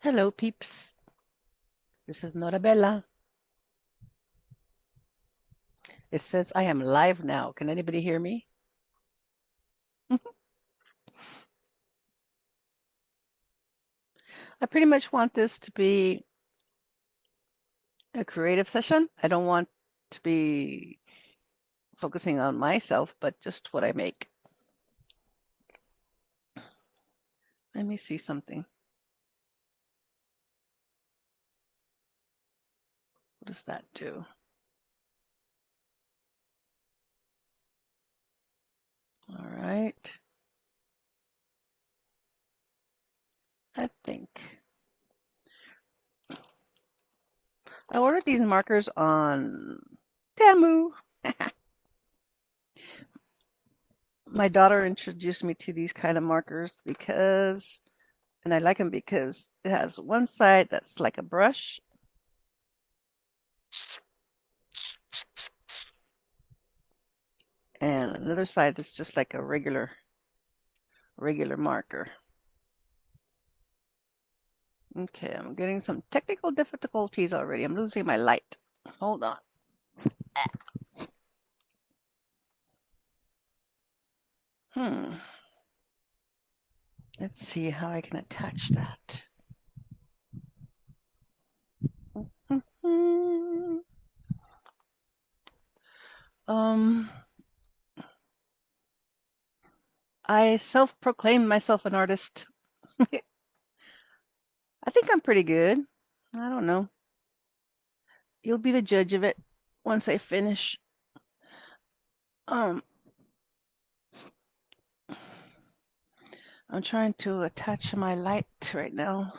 Hello, peeps. This is NoraBela. It says I am live now. Can anybody hear me? I pretty much want this to be a creative session. I don't want to be focusing on myself, but just what I make. Let me see something. What does that do? All right. I think I ordered these markers on Temu. My daughter introduced me to these kind of markers and I like them because it has one side that's like a brush and another side that's just like a regular marker. Okay, I'm getting some technical difficulties already. I'm losing my light. Hold on. Hmm. Let's see how I can attach that. Um, I self-proclaimed myself an artist. I think I'm pretty good. I don't know. You'll be the judge of it once I finish. Um, I'm trying to attach my light right now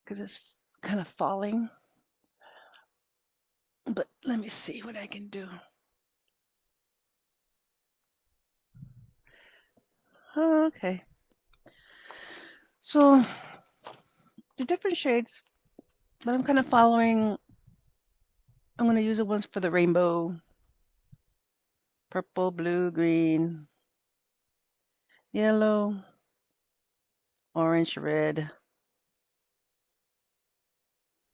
because it's kind of falling. But let me see what I can do. Okay. So the different shades, but I'm kind of following. I'm going to use the ones for the rainbow, purple, blue, green, yellow, orange, red.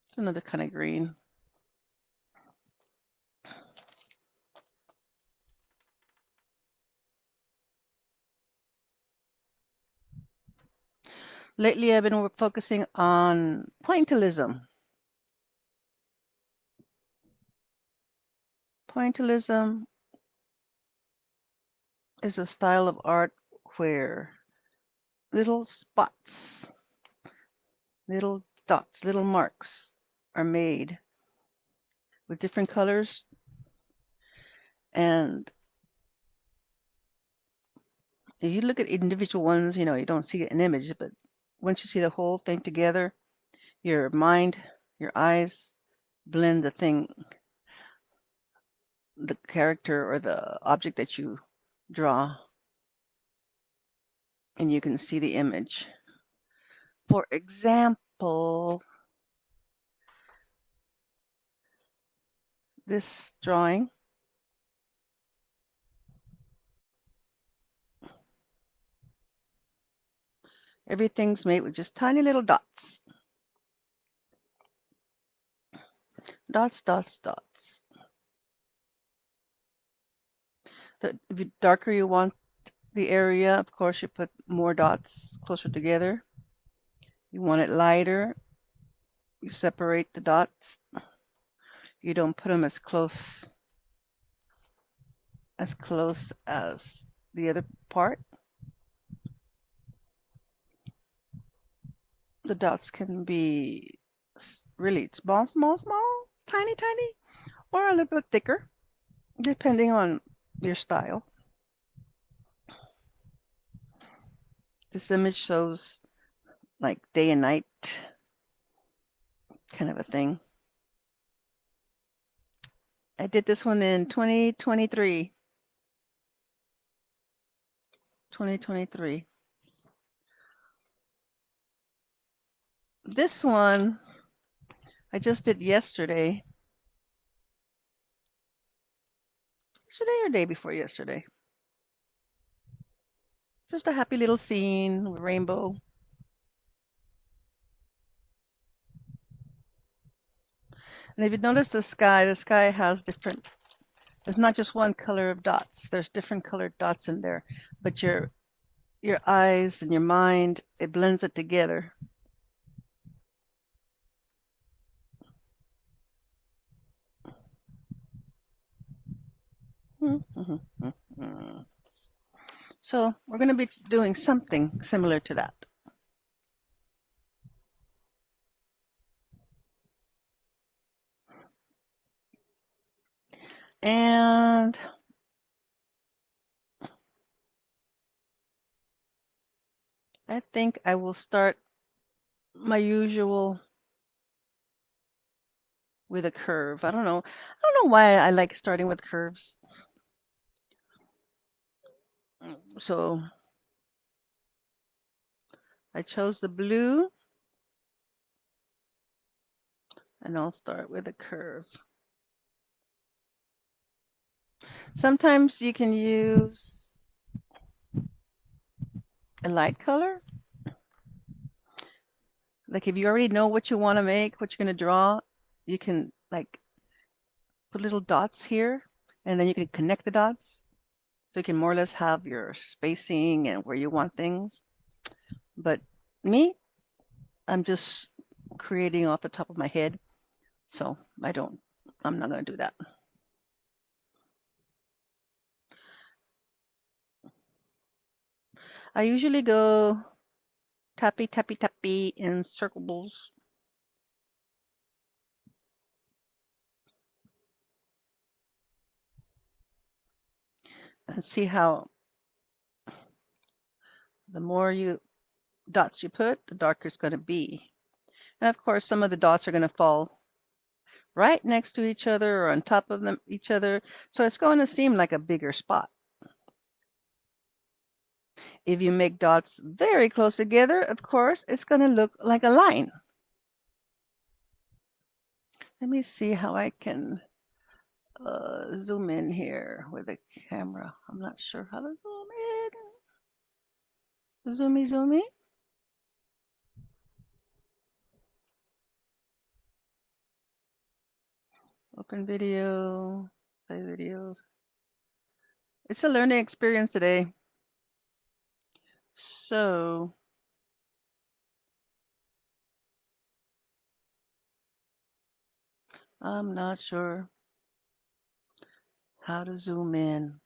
It's another kind of green. Lately, I've been focusing on pointillism. Pointillism is a style of art where little spots, little dots, little marks are made with different colors. And if you look at individual ones, you don't see an image, but once you see the whole thing together, your mind, your eyes blend the character or the object that you draw, and you can see the image. For example, this drawing, everything's made with just tiny little dots. Dots, dots, dots. The darker you want the area, of course, you put more dots closer together. You want it lighter, you separate the dots. You don't put them as close as the other part. The dots can be really small, small, small, tiny, tiny, or a little bit thicker, depending on your style. This image shows like day and night kind of a thing. I did this one in 2023. 2023. This one I just did yesterday. Yesterday or day before yesterday. Just a happy little scene, rainbow. And if you notice the sky has different, it's not just one color of dots. There's different colored dots in there, but your eyes and your mind, it blends it together. So we're going to be doing something similar to that. And I think I will start my usual with a curve. I don't know. I don't know why I like starting with curves. So I chose the blue and I'll start with a curve. Sometimes you can use a light color. Like if you already know what you want to make, what you're going to draw, you can like put little dots here and then you can connect the dots. So you can more or less have your spacing and where you want things. But me, I'm just creating off the top of my head. So I'm not going to do that. I usually go tappy, tappy, tappy in circles. And see how the more dots you put, the darker it's going to be. And of course, some of the dots are going to fall right next to each other or on top of each other. So it's going to seem like a bigger spot. If you make dots very close together, of course, it's going to look like a line. Let me see how I can zoom in here with the camera. I'm not sure how to zoom in. Zoomy, zoomy. Open video, save videos. It's a learning experience today. So I'm not sure how to zoom in.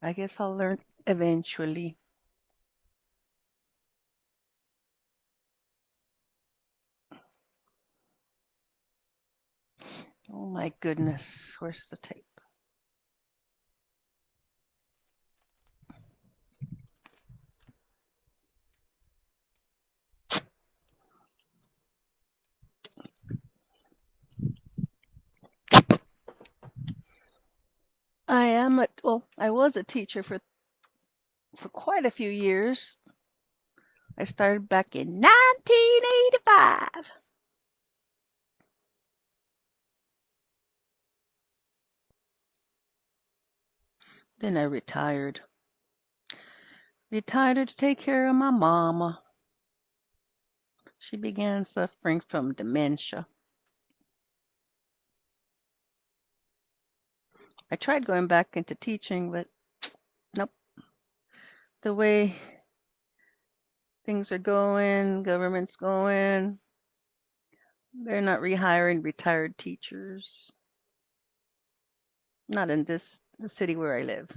I guess I'll learn eventually. Oh my goodness, where's the tape? I was a teacher for quite a few years. I started back in 1985. Then I retired. Retired to take care of my mama. She began suffering from dementia. I tried going back into teaching, but nope. The way things are going, government's going, they're not rehiring retired teachers. Not in the city where I live.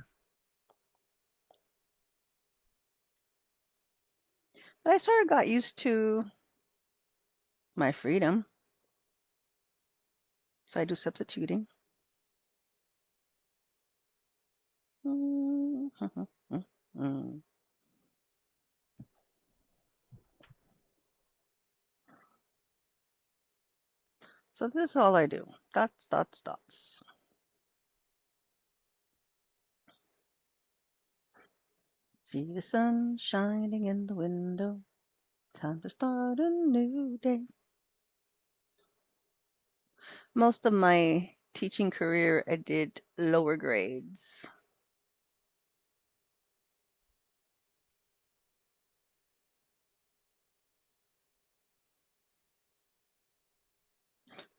But I sort of got used to my freedom. So I do substituting. So this is all I do. Dots, dots, dots. See the sun shining in the window. Time to start a new day. Most of my teaching career, I did lower grades.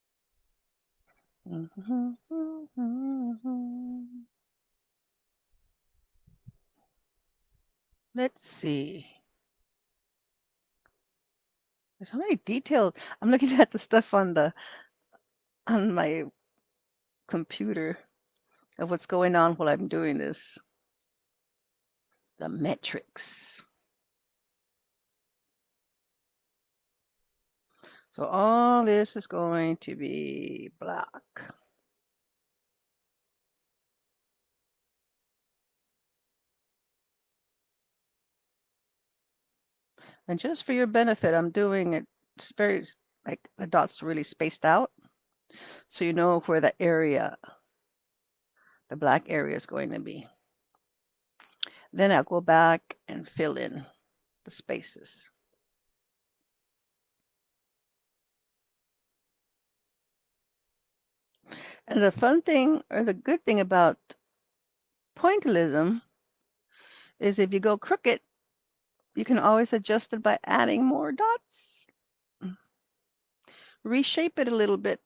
Okay. Let's see. There's so many details. I'm looking at the stuff on my computer of what's going on while I'm doing this. The metrics. So all this is going to be black. And just for your benefit, I'm doing it very, like the dots really spaced out. So you know where the area, the black area is going to be. Then I'll go back and fill in the spaces. And the fun thing, or the good thing about pointillism is if you go crooked, you can always adjust it by adding more dots. Reshape it a little bit.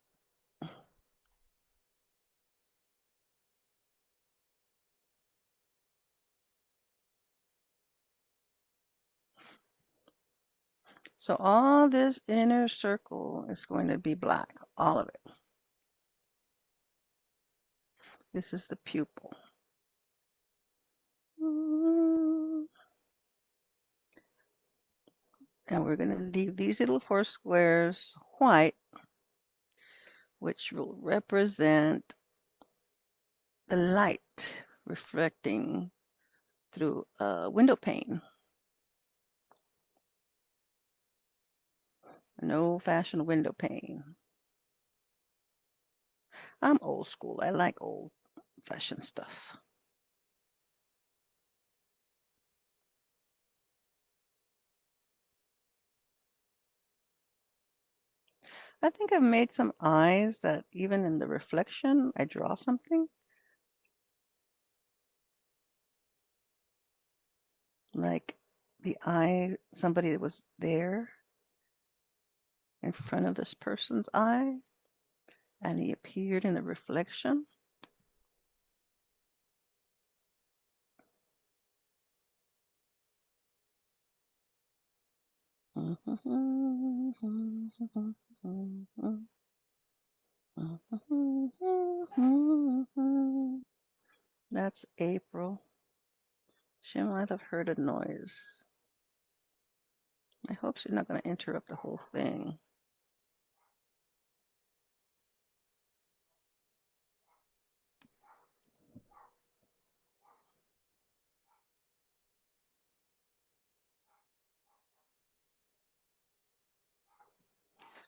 So all this inner circle is going to be black, all of it. This is the pupil. And we're going to leave these little 4 squares white, which will represent the light reflecting through a window pane. An old-fashioned window pane. I'm old school. I like old-fashioned stuff. I think I've made some eyes that even in the reflection, I draw something. Like the eye, somebody that was there in front of this person's eye, and he appeared in a reflection. That's April. She might have heard a noise. I hope she's not going to interrupt the whole thing.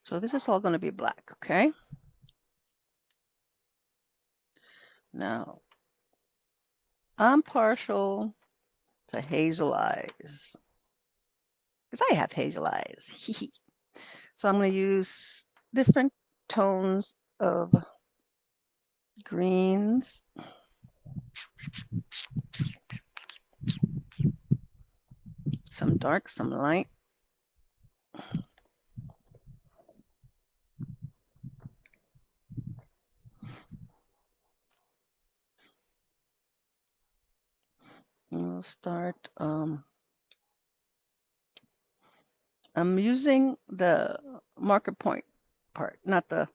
So this is all going to be black, okay? Now, I'm partial to hazel eyes because I have hazel eyes. So I'm going to use different tones of greens. Some dark, some light. We'll start. I'm using the marker point part, not the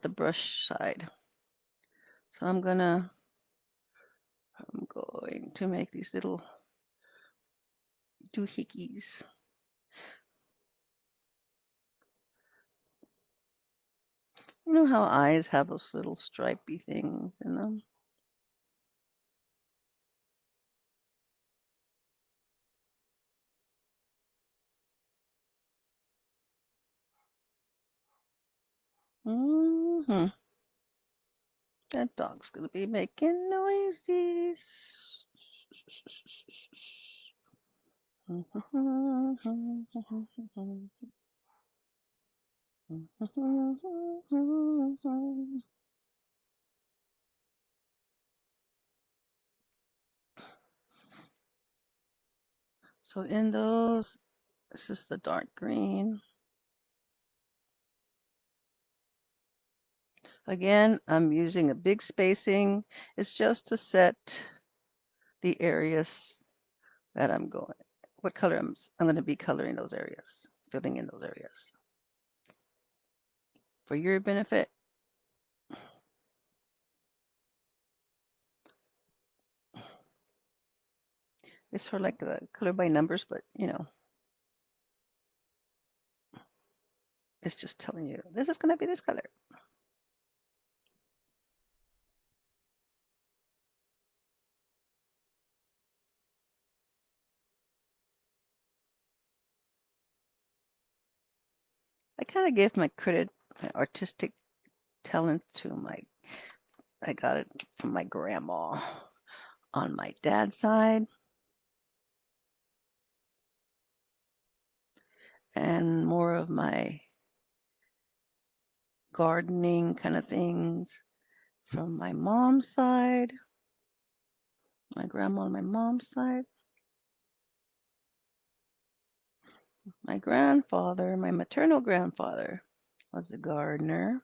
brush side. So I'm going to make these little doohickeys. You know how eyes have those little stripy things in them? Mm-hmm. That dog's gonna be making noises. So in those, this is the dark green. Again, I'm using a big spacing. It's just to set the areas that I'm going, what color I'm going to be coloring those areas, filling in those areas. For your benefit, it's sort of like the color by numbers, but you know, it's just telling you this is going to be this color. I kind of gave my credit, my artistic talent to I got it from my grandma on my dad's side, and more of my gardening kind of things from my mom's side, my grandma on my mom's side. My grandfather, my maternal grandfather, was a gardener.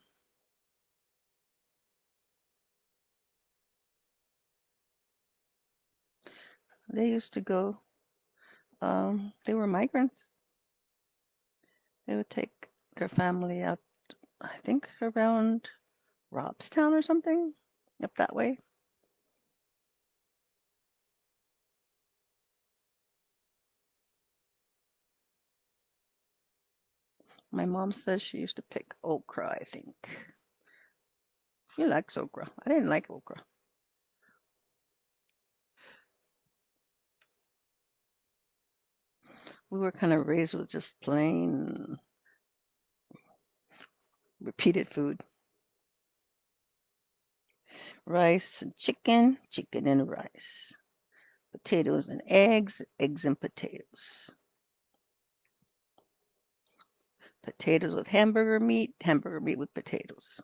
They used to go, they were migrants. They would take their family out, I think around Robstown or something, up that way. My mom says she used to pick okra, I think. She likes okra. I didn't like okra. We were kind of raised with just plain repeated food. Rice and chicken, chicken and rice. Potatoes and eggs, eggs and potatoes. Potatoes with hamburger meat with potatoes.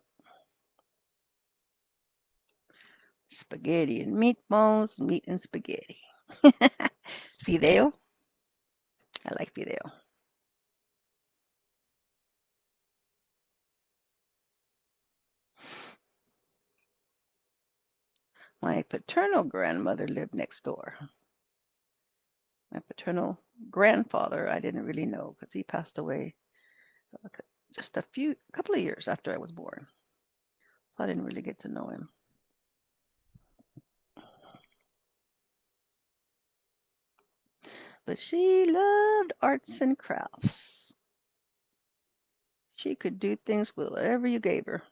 Spaghetti and meatballs, meat and spaghetti. Fideo. I like fideo. My paternal grandmother lived next door. My paternal grandfather, I didn't really know because he passed away just a couple of years after I was born. So I didn't really get to know him. But she loved arts and crafts. She could do things with whatever you gave her.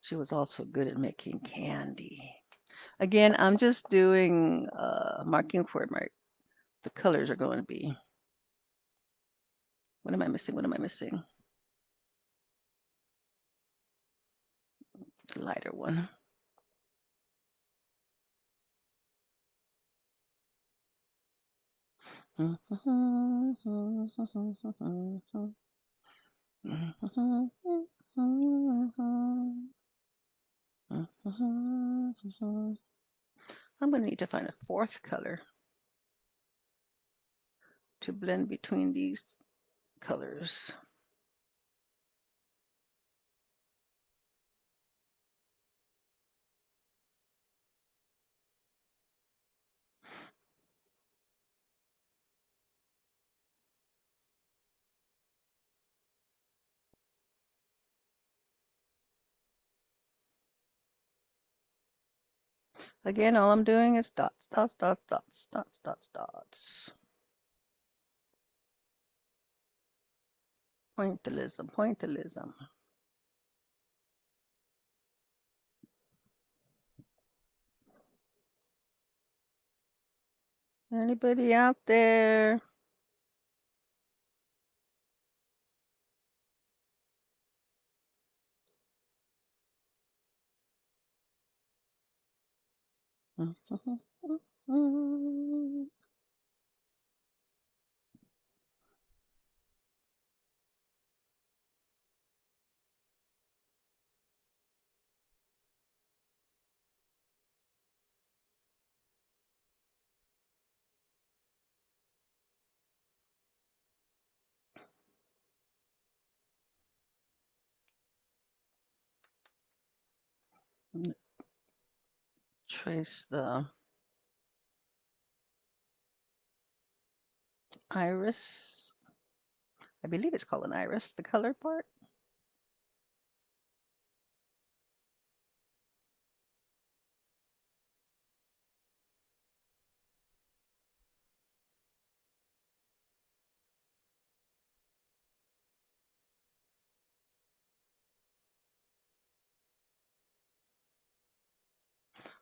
She was also good at making candy. Again, I'm just doing marking where the colors are going to be. What am I missing? What am I missing? The lighter one. I'm going to need to find a fourth color to blend between these colors. Again, all I'm doing is dots, dots, dots, dots, dots, dots, dots. Pointillism, pointillism. Anybody out there? Trace the iris. I believe it's called an iris, the color part.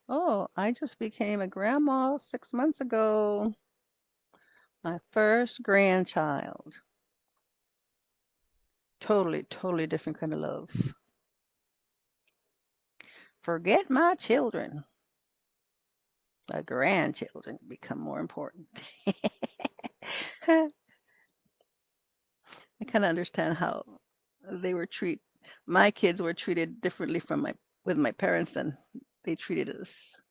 Oh, I just became a grandma 6 months ago. My first grandchild. Totally, totally different kind of love. Forget my children. The grandchildren become more important. I kind of understand how they were treated. My kids were treated differently from my with my parents than they treated us.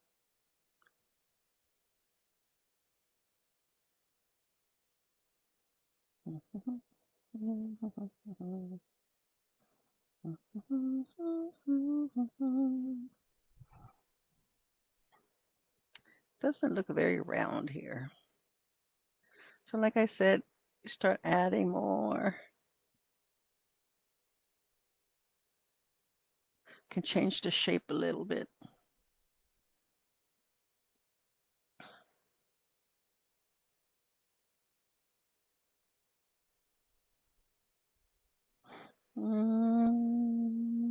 Doesn't look very round here. So like I said, you start adding more. Can change the shape a little bit. Mm.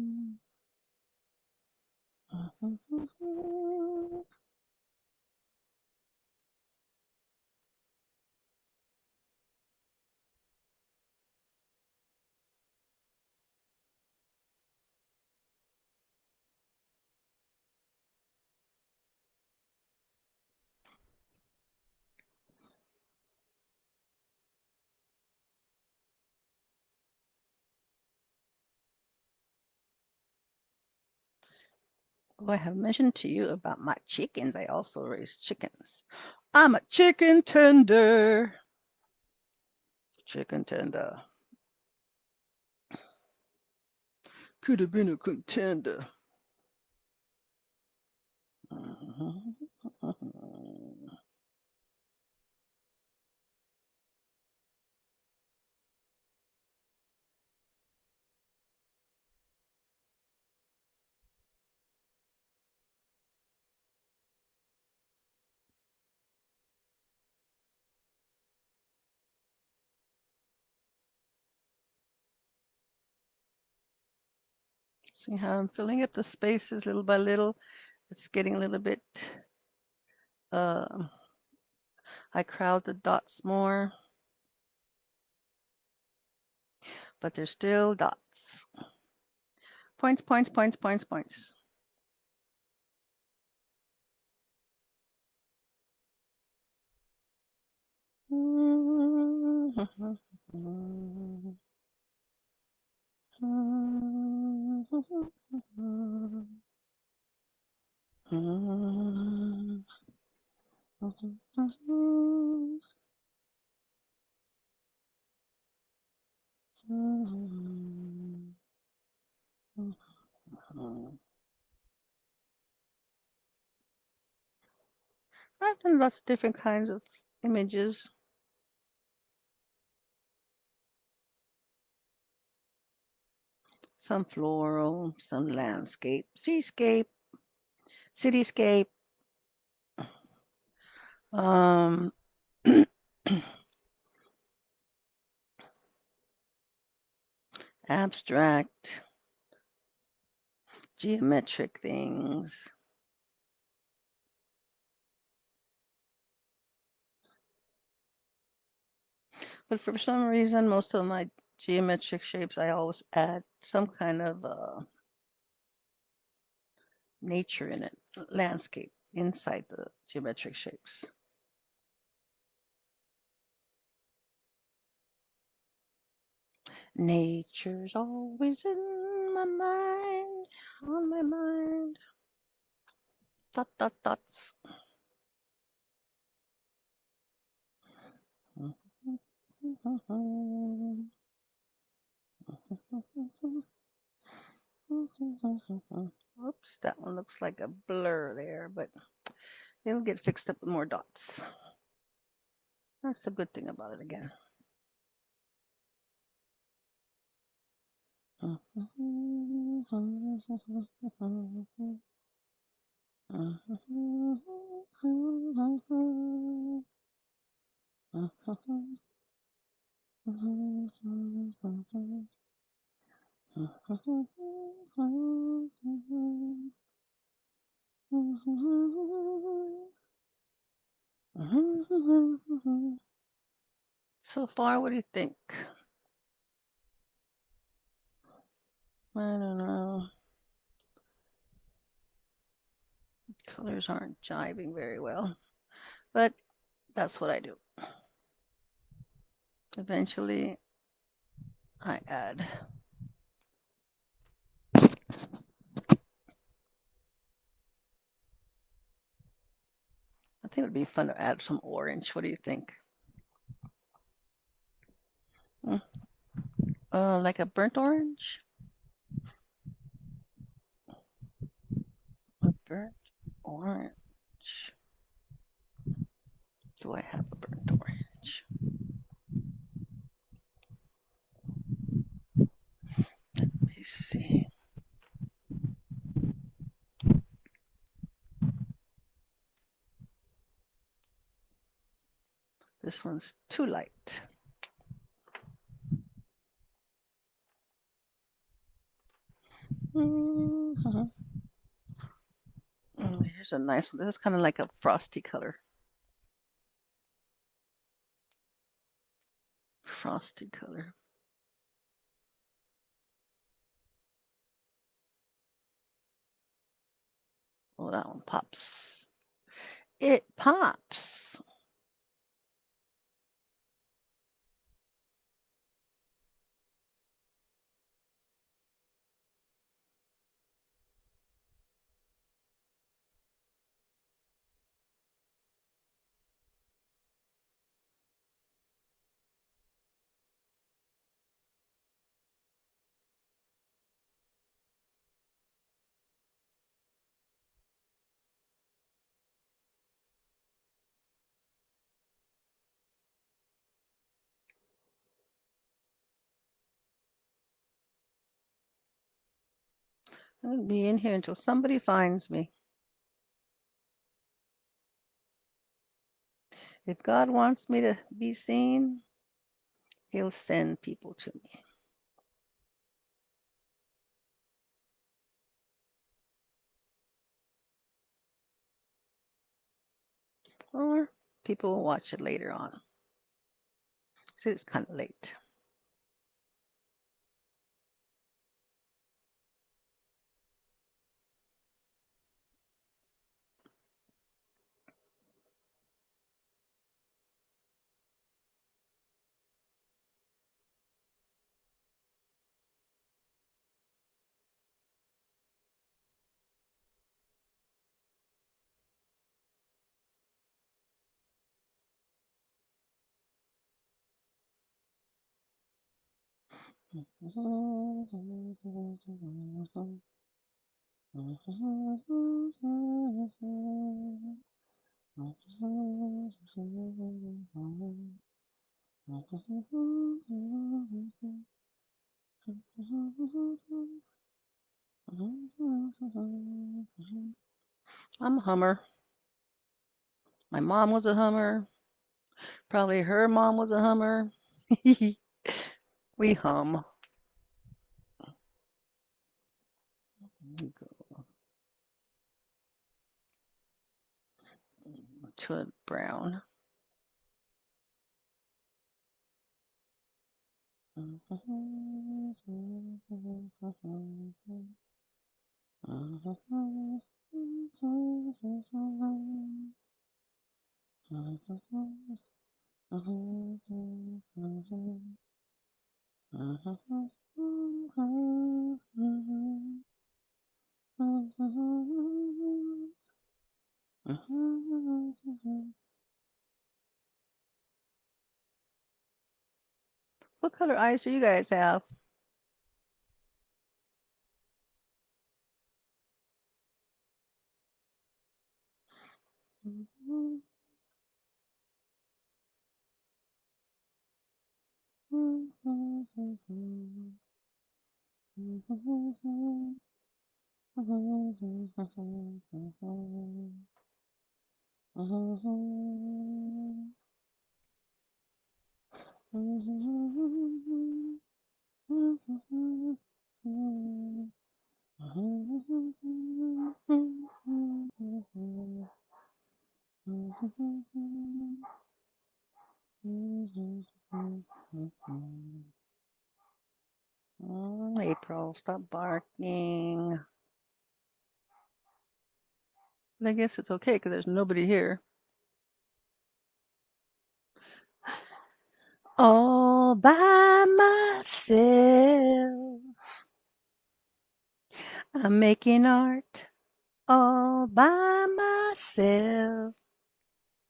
Oh, I have mentioned to you about my chickens. I also raise chickens. I'm a chicken tender. Chicken tender. Could have been a contender. See how I'm filling up the spaces little by little. It's getting a little bit, uh, I crowd the dots more, but they're still dots. Points, points, points, points, points. I've done lots of different kinds of images. Some floral, some landscape, seascape, cityscape, um, abstract, geometric things. But for some reason, most of my geometric shapes, I always add some kind of nature in it, landscape inside the geometric shapes. Nature's always in my mind, on my mind. Dot, dot, dots. Oops, that one looks like a blur there, but it'll get fixed up with more dots. That's the good thing about it again. So far, what do you think? I don't know. Colors aren't jiving very well, but that's what I do. Eventually, I add. I think it would be fun to add some orange. What do you think? Like a burnt orange? A burnt orange. Do I have a burnt orange? Let me see. This one's too light. Here's a nice one. This is kind of like a frosty color. Frosty color. Oh, that one pops. It pops. I'll be in here until somebody finds me. If God wants me to be seen, He'll send people to me. Or people will watch it later on. So it's kind of late. I'm a hummer. My mom was a hummer. Probably her mom was a hummer. We hum. To a brown. What color eyes do you guys have? April, stop barking. But I guess it's okay because there's nobody here. All by myself, I'm making art all by myself.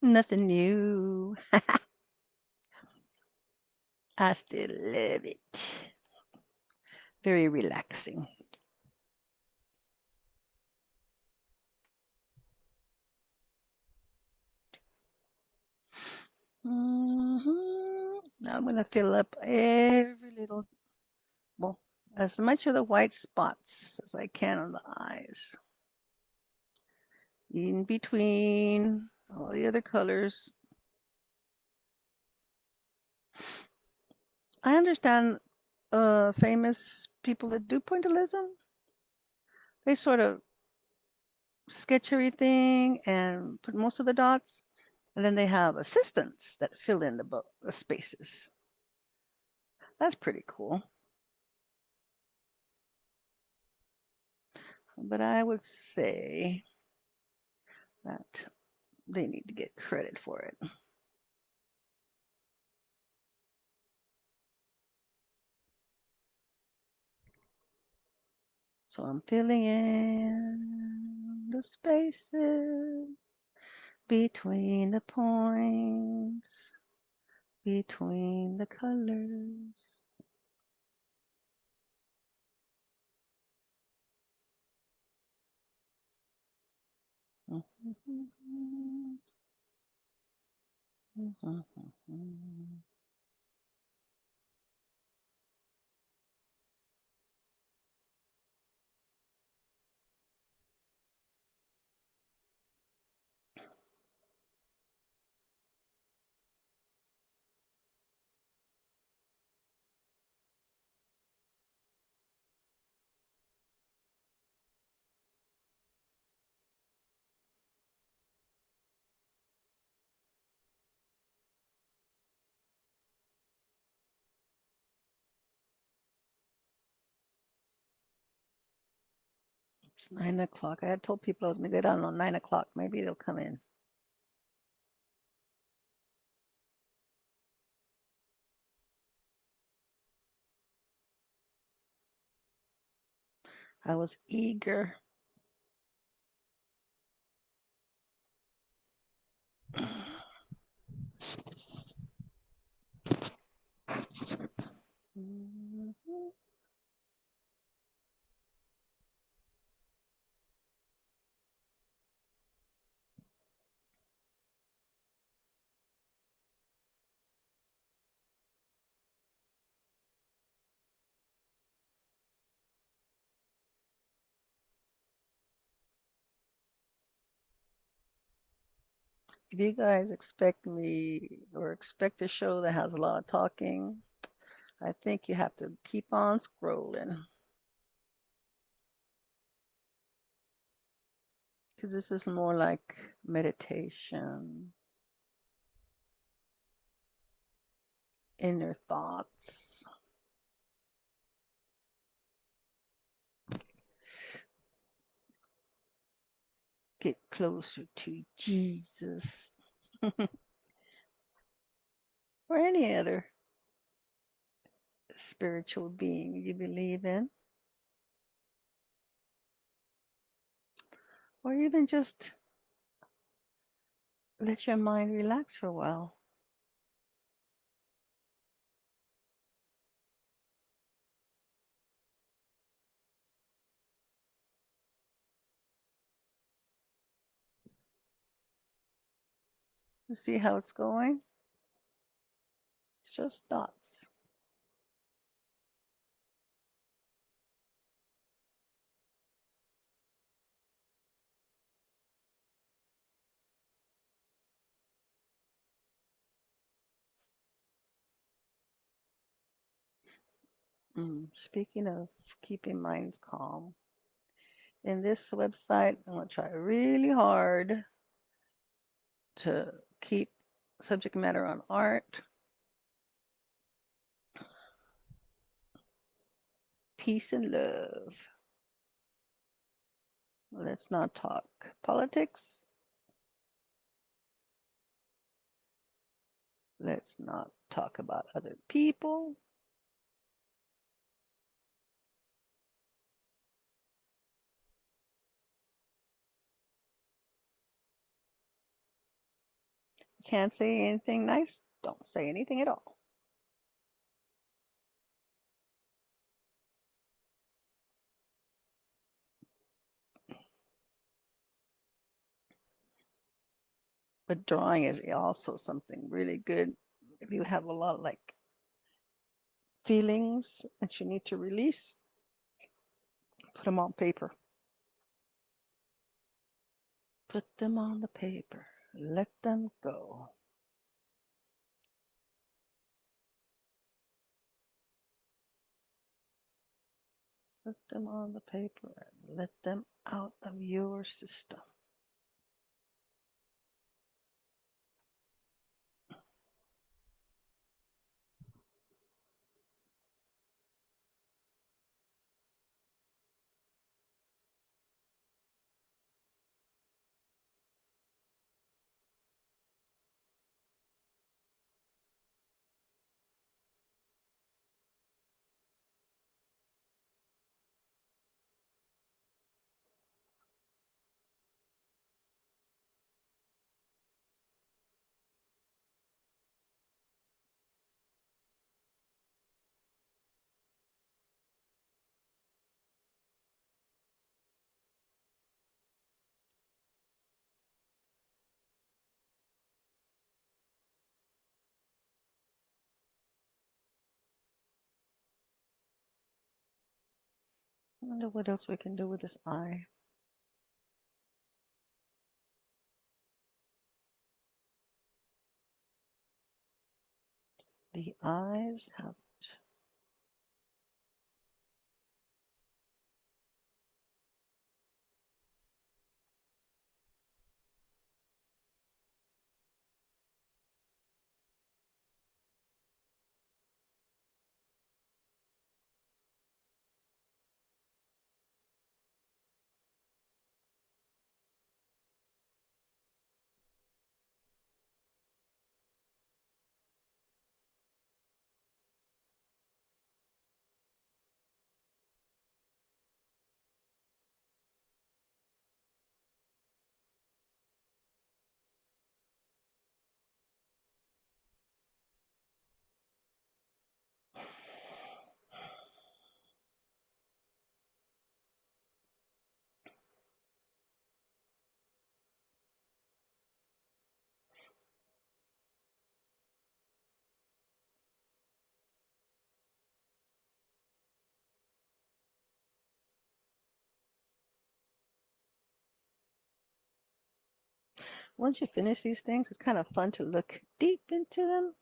Nothing new. I still love it. Very relaxing. Now I'm going to fill up every little, well, as much of the white spots as I can on the eyes. In between all the other colors. I understand famous people that do pointillism. They sort of sketch everything and put most of the dots, and then they have assistants that fill in the spaces. That's pretty cool. But I would say that they need to get credit for it. So I'm filling in the spaces between the points, between the colors. It's 9 o'clock. I had told people I was going to get on 9 o'clock. Maybe they'll come in. I was eager. If you guys expect me or expect a show that has a lot of talking, I think you have to keep on scrolling because this is more like meditation, inner thoughts. Get closer to Jesus or any other spiritual being you believe in, or even just let your mind relax for a while. You see how it's going? It's just dots. Speaking of keeping minds calm, in this website, I'm going to try really hard to keep subject matter on art, peace, and love. Let's not talk politics. Let's not talk about other people. Can't say anything nice. Don't say anything at all. But drawing is also something really good. If you have a lot of like feelings that you need to release, put them on paper. Put them on the paper. Let them go. Put them on the paper and let them out of your system. I wonder what else we can do with this eye. The eyes have once you finish these things, it's kind of fun to look deep into them,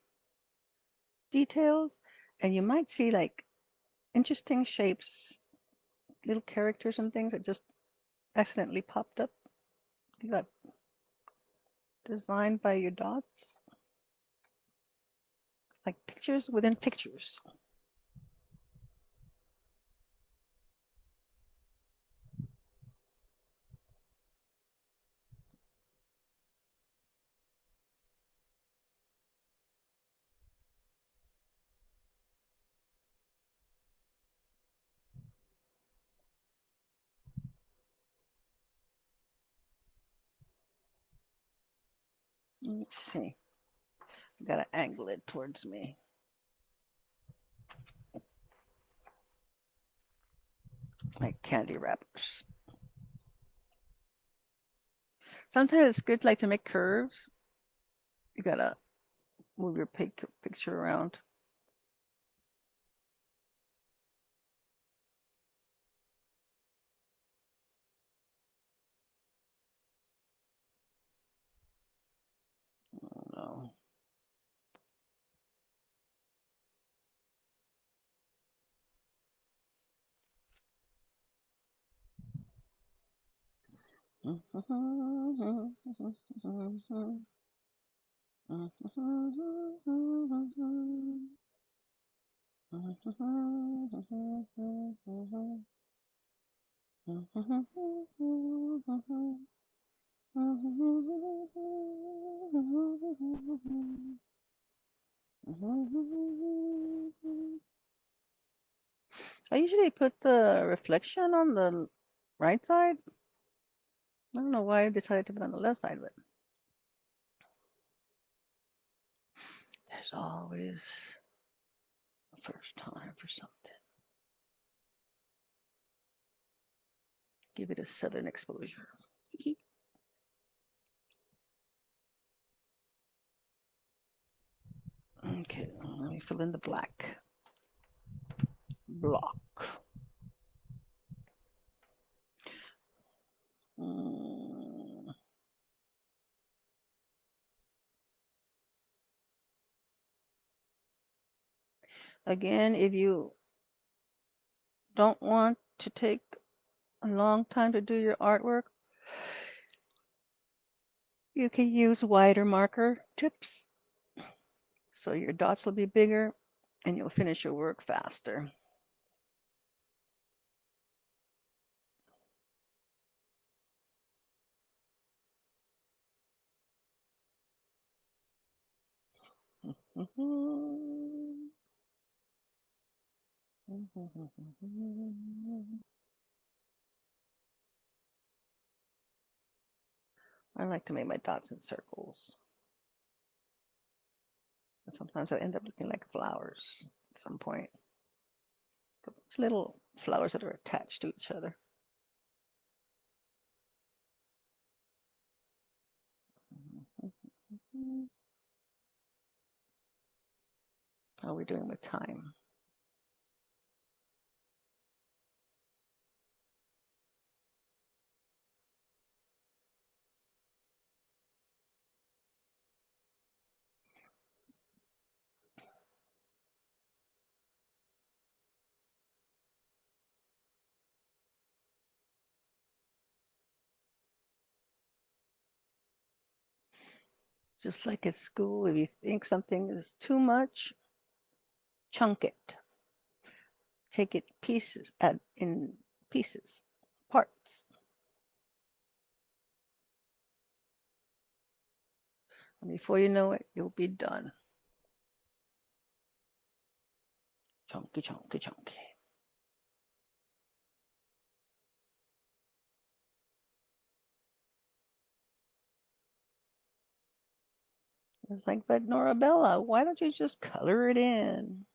details, and you might see like interesting shapes, little characters and things that just accidentally popped up. You got designed by your dots, like pictures within pictures. Let's see. I gotta angle it towards me. Like candy wrappers. Sometimes it's good like to make curves. You gotta move your picture around. Oh no. I usually put the reflection on the right side. I don't know why I decided to put it on the left side, but there's always a first time for something. Give it a southern exposure. Okay, let me fill in the black block. Mm. Again, if you don't want to take a long time to do your artwork, you can use wider marker tips so your dots will be bigger and you'll finish your work faster. I like to make my dots in circles. And sometimes I end up looking like flowers at some point. It's little flowers that are attached to each other. How are we doing with time? Just like at school, if you think something is too much, chunk it. Take it pieces in pieces, parts. And before you know it, you'll be done. Chunky, chunky, chunky. It's like, but NoraBela, why don't you just color it in?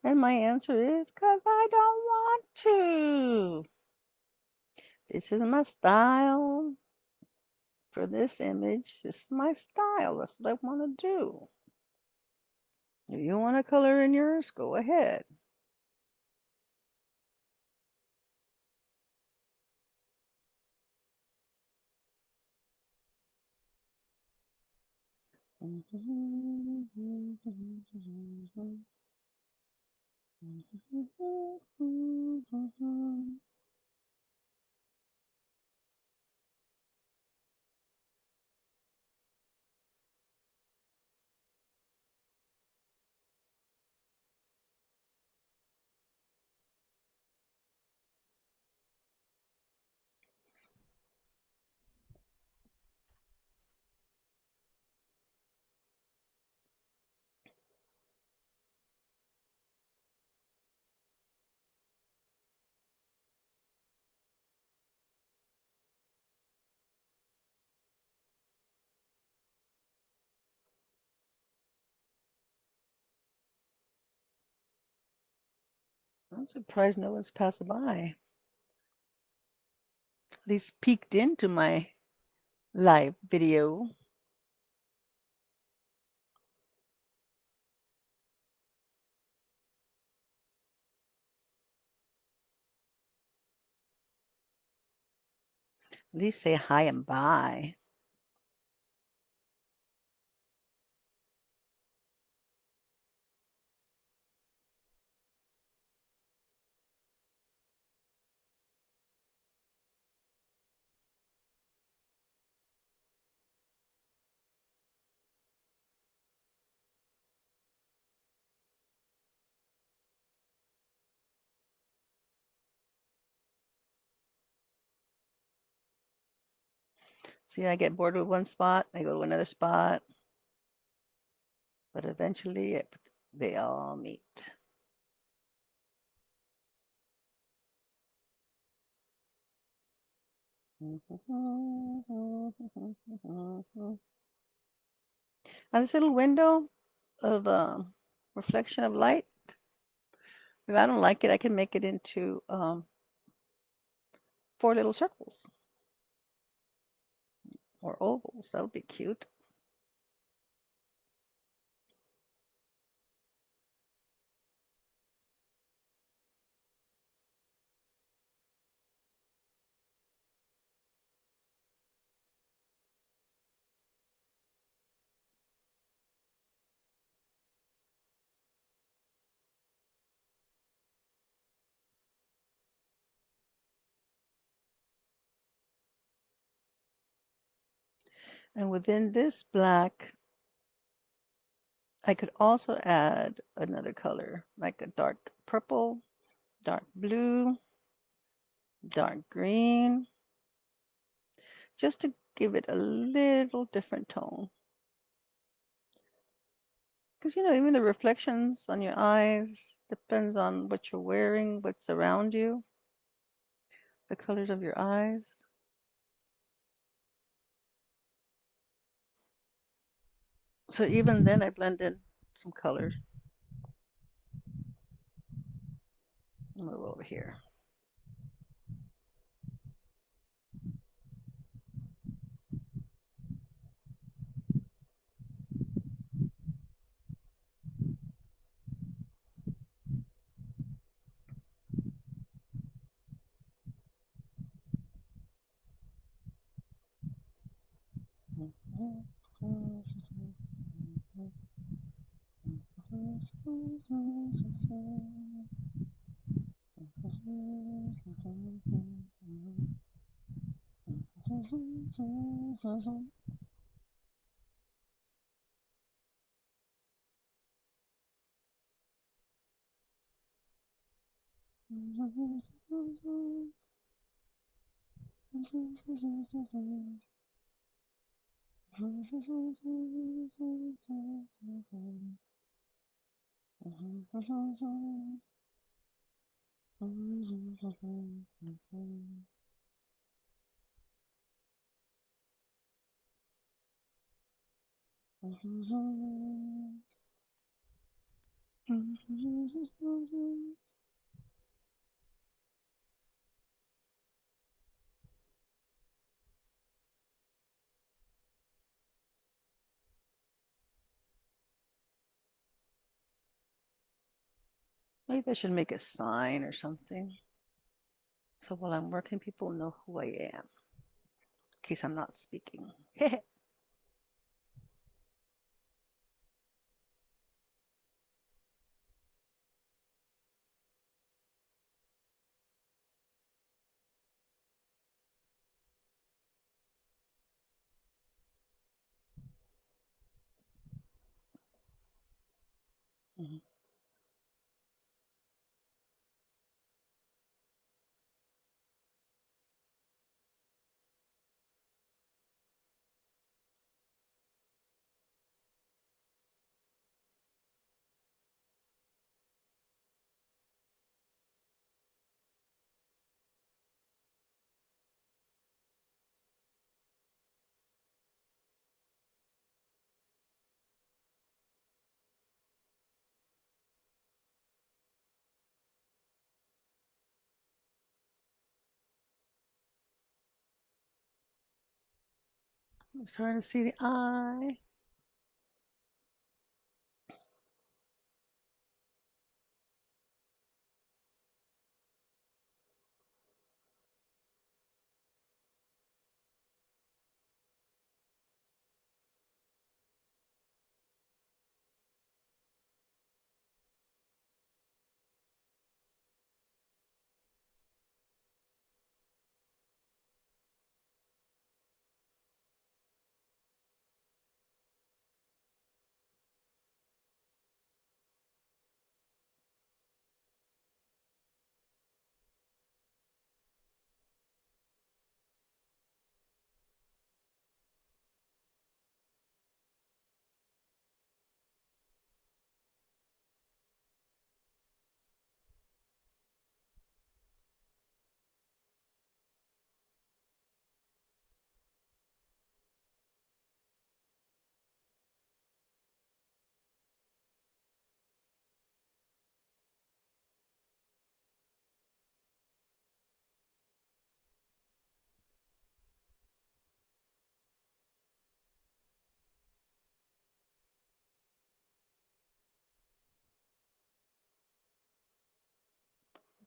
And my answer is because I don't want to. This is my style for this image. This is my style. That's what I want to do. If you want to color in yours, go ahead. I'm surprised no one's passed by. At least peeked into my live video. At least say hi and bye. See, I get bored with one spot, I go to another spot, but eventually they all meet. On this little window of reflection of light, if I don't like it, I can make it into 4 little circles or ovals. That would be cute. And within this black, I could also add another color, like a dark purple, dark blue, dark green, just to give it a little different tone. Because, even the reflections on your eyes depends on what you're wearing, what's around you, the colors of your eyes. So even then I blend in some colors. Move over here. Maybe I should make a sign or something. So while I'm working, people know who I am, in case I'm not speaking. Mhm. I'm starting to see the eye.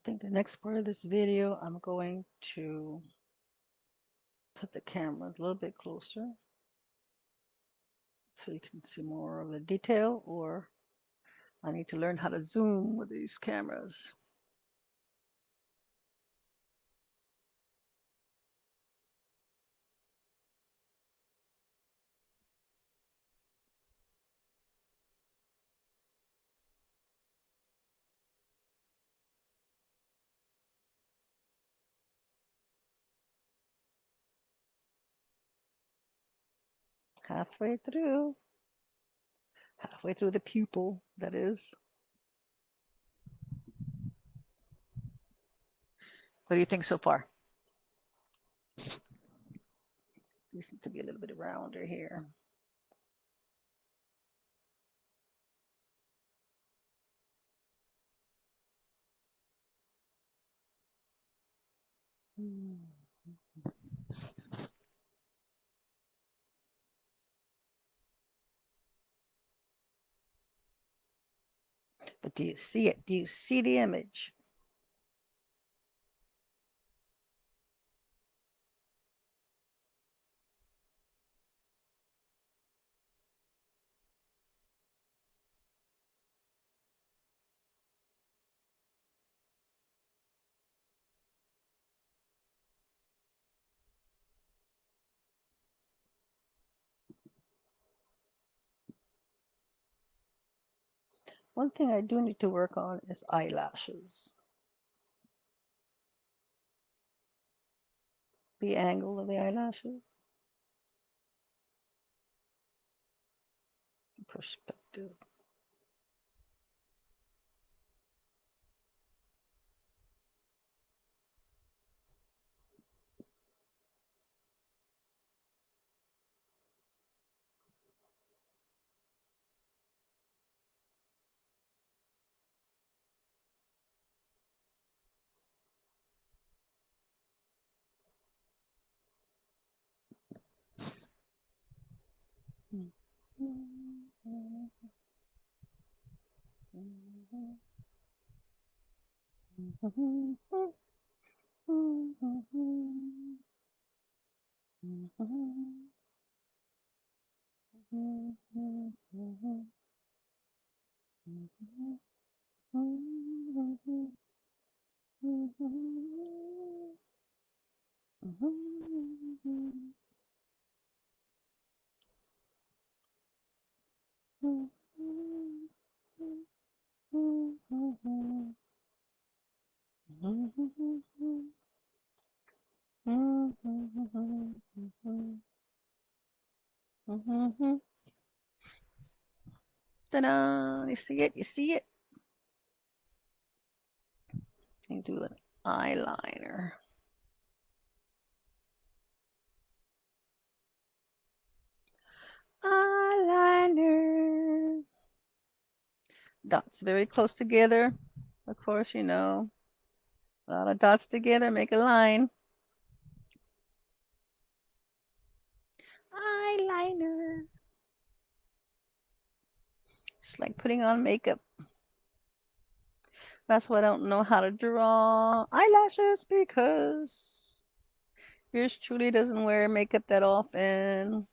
I think the next part of this video, I'm going to put the camera a little bit closer so you can see more of the detail, or I need to learn how to zoom with these cameras. Halfway through the pupil, that is. What do you think so far? These need to be a little bit rounder here. But do you see it? Do you see the image? One thing I do need to work on is eyelashes. The angle of the eyelashes. Perspective. Ta-da! You see it? You see it? You do an eyeliner. Eyeliner. Dots very close together. Of course, you know, a lot of dots together make a line. Eyeliner. It's like putting on makeup. That's why I don't know how to draw eyelashes, because yours truly doesn't wear makeup that often.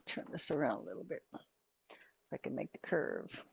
Turn this around a little bit so I can make the curve.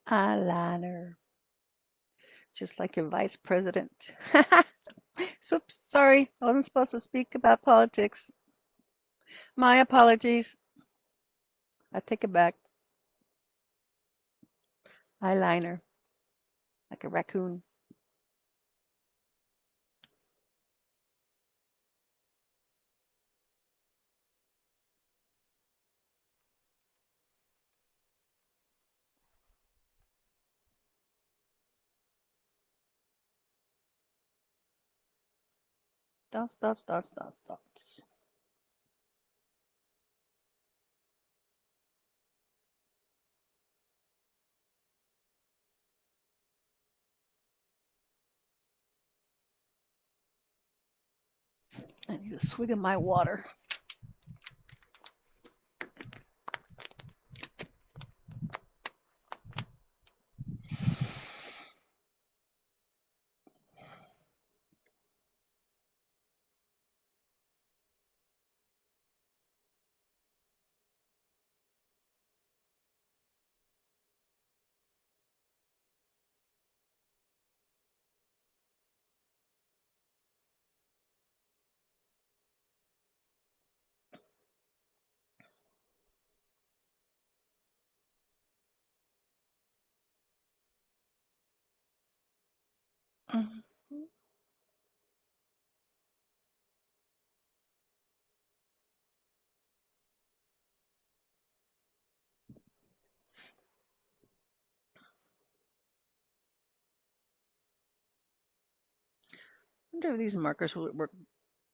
Eyeliner. Just like your vice president. Oops, sorry. I wasn't supposed to speak about politics. My apologies. I take it back. Eyeliner. Like a raccoon. Dots, dots, dots, dots, dots. I need a swig of my water. Mhm. I wonder if these markers will work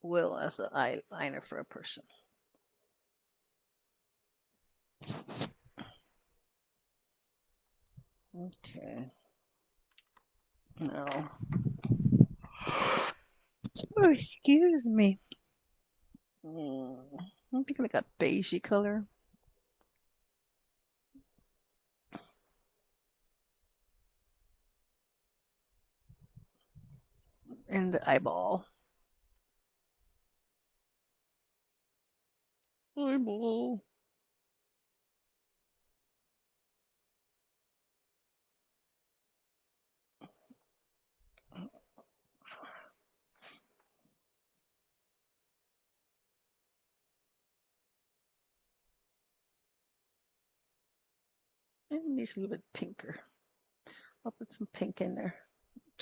well as an eyeliner for a person. Okay. No. Oh, excuse me. I'm thinking like a beigey color in the eyeball. Eyeball. It needs a little bit pinker. I'll put some pink in there.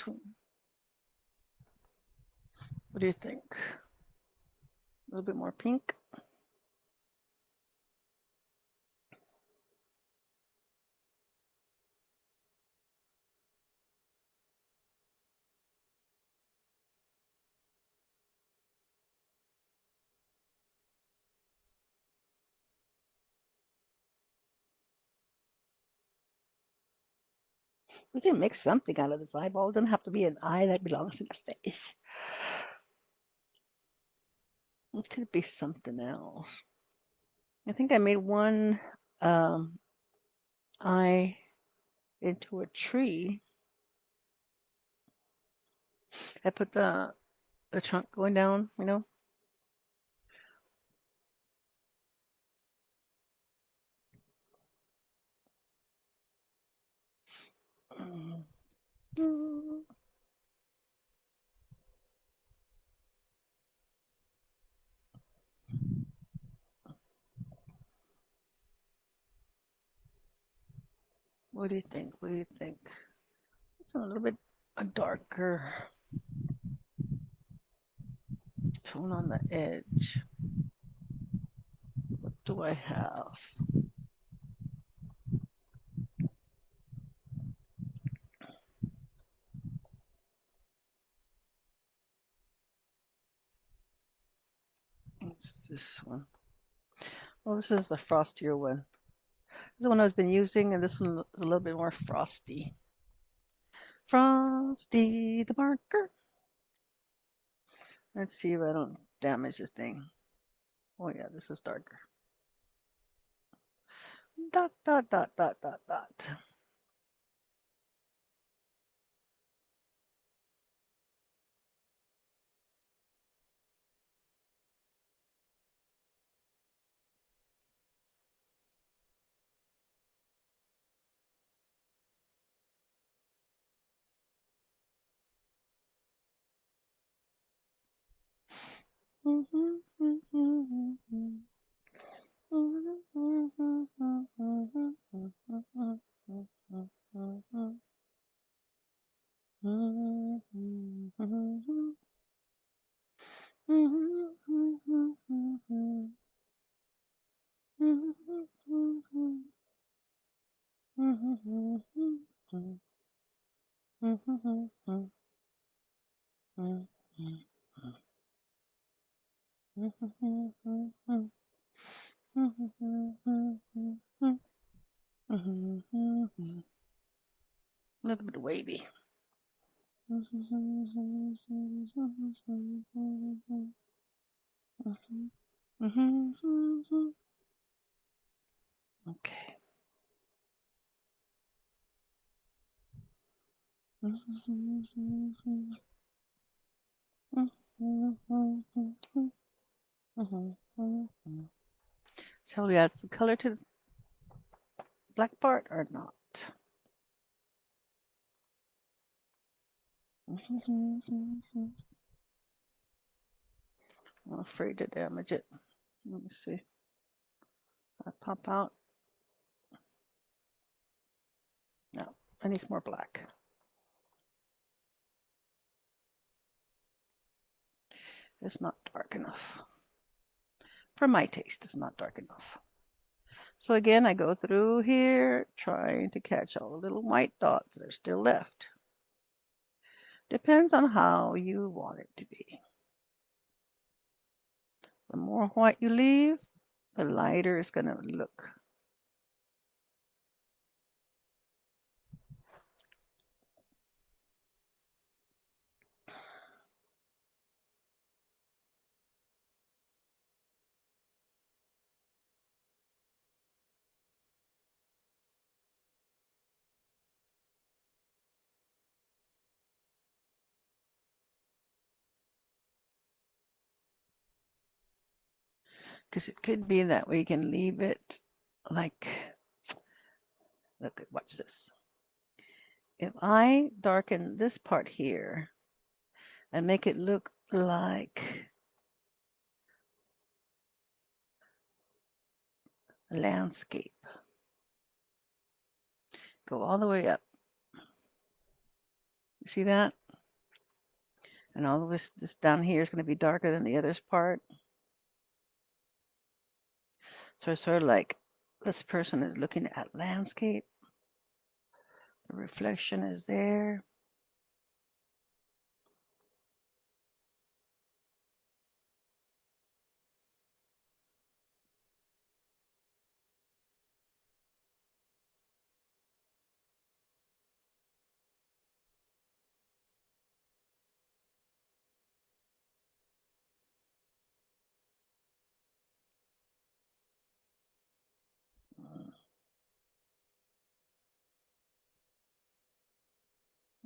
What do you think? A little bit more pink? We can make something out of this eyeball. It doesn't have to be an eye that belongs in the face. It could be something else. I think I made one um, eye into a tree. I put the trunk going down, you know. What do you think? What do you think? It's a little bit a darker tone on the edge. What do I have? What's this one? Well, this is the frostier one. This is the one I've been using, and this one is a little bit more frosty. Frosty the marker. Let's see if I don't damage the thing. Oh yeah, this is darker. Dot, dot, dot, dot, dot, dot. A little bit wavy. Okay. Shall we add some color to the black part or not? I'm afraid to damage it. Let me see. I pop out. No, I need more black. It's not dark enough. For my taste, it's not dark enough. So again, I go through here trying to catch all the little white dots that are still left. Depends on how you want it to be. The more white you leave, the lighter it's going to look. Because it could be that we can leave it like, look, watch this. If I darken this part here and make it look like a landscape, go all the way up. You see that? And all of this down here is going to be darker than the other's part. So it's sort of like this person is looking at landscape. The reflection is there.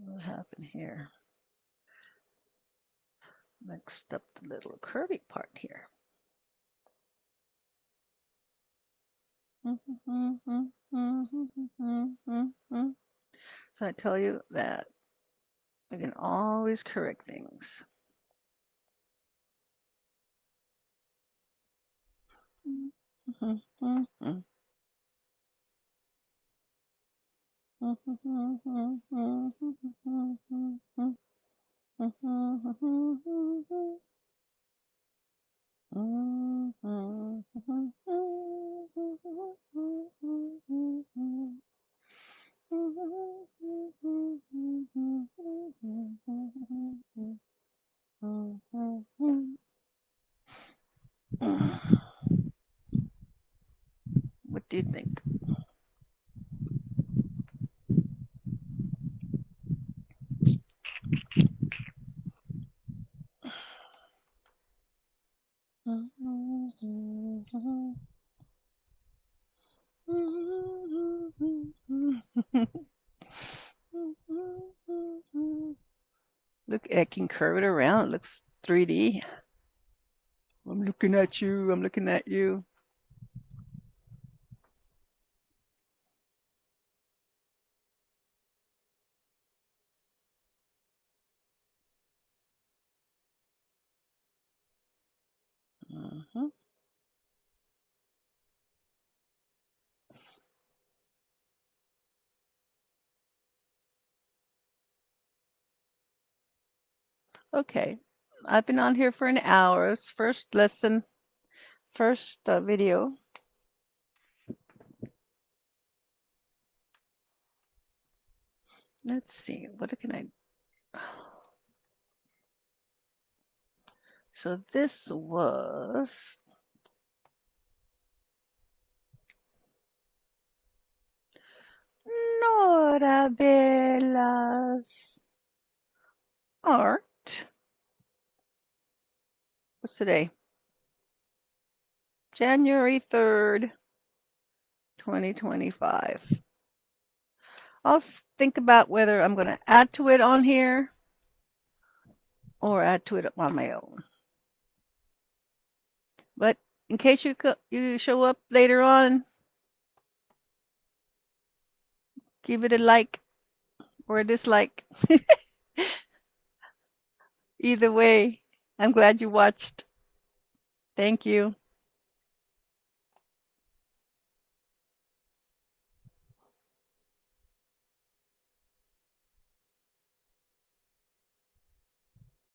What happened here? Mixed up the little curvy part here. So I tell you that we can always correct things. What do you think? Look, I can curve it around. It looks 3D. I'm looking at you. I'm looking at you. Okay, I've been on here for an hour. It's first lesson, first video. Let's see, what can I... So this was NoraBela's art. What's today? January 3rd, 2025. I'll think about whether I'm going to add to it on here or add to it on my own. But in case you show up later on, give it a like or a dislike. Either way, I'm glad you watched. Thank you.